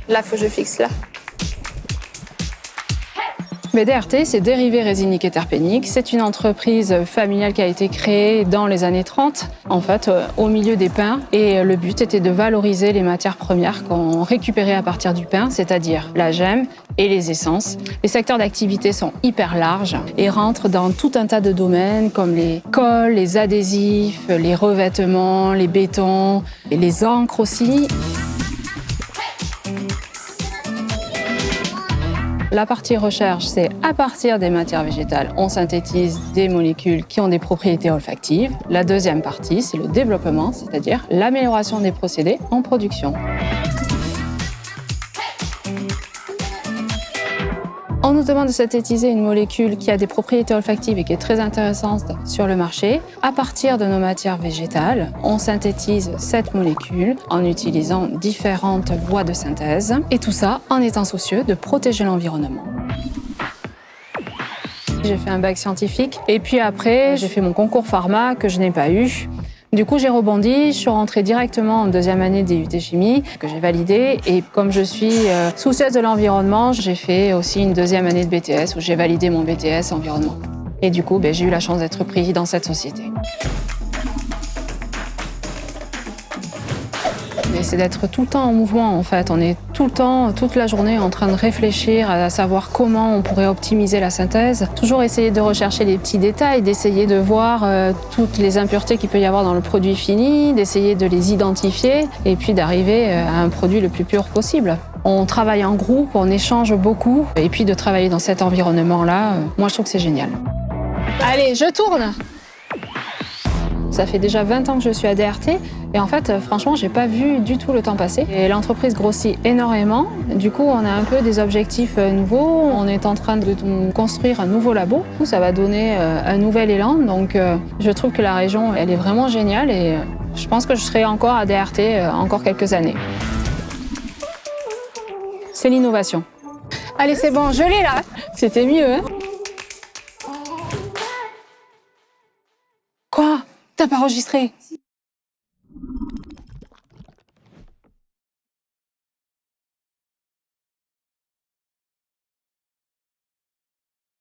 Là, faut que je fixe là. DRT, c'est Dérivés Résiniques et Terpéniques. C'est une entreprise familiale qui a été créée dans les années 30, en fait, au milieu des pins. Et le but était de valoriser les matières premières qu'on récupérait à partir du pin, c'est-à-dire la gemme et les essences. Les secteurs d'activité sont hyper larges et rentrent dans tout un tas de domaines comme les colles, les adhésifs, les revêtements, les bétons, et les encres aussi. La partie recherche, c'est à partir des matières végétales, on synthétise des molécules qui ont des propriétés olfactives. La deuxième partie, c'est le développement, c'est-à-dire l'amélioration des procédés en production. On nous demande de synthétiser une molécule qui a des propriétés olfactives et qui est très intéressante sur le marché. À partir de nos matières végétales, on synthétise cette molécule en utilisant différentes voies de synthèse. Et tout ça en étant soucieux de protéger l'environnement. J'ai fait un bac scientifique et puis après, j'ai fait mon concours pharma que je n'ai pas eu. Du coup, j'ai rebondi, je suis rentrée directement en deuxième année de DUT chimie, que j'ai validé. Et comme je suis soucieuse de l'environnement, j'ai fait aussi une deuxième année de BTS où j'ai validé mon BTS environnement. Et du coup, j'ai eu la chance d'être pris dans cette société. C'est d'être tout le temps en mouvement, en fait. On est tout le temps, toute la journée, en train de réfléchir à savoir comment on pourrait optimiser la synthèse. Toujours essayer de rechercher les petits détails, d'essayer de voir toutes les impuretés qu'il peut y avoir dans le produit fini, d'essayer de les identifier et puis d'arriver à un produit le plus pur possible. On travaille en groupe, on échange beaucoup et puis de travailler dans cet environnement-là, moi je trouve que c'est génial. Allez, je tourne! Ça fait déjà 20 ans que je suis à DRT et en fait, franchement, j'ai pas vu du tout le temps passer. Et l'entreprise grossit énormément. Du coup, on a un peu des objectifs nouveaux. On est en train de construire un nouveau labo. Ça va donner un nouvel élan. Donc, je trouve que la région, elle est vraiment géniale et je pense que je serai encore à DRT encore quelques années. C'est l'innovation. Allez, c'est bon, je l'ai là. C'était mieux, hein? Quoi? T'as pas enregistré?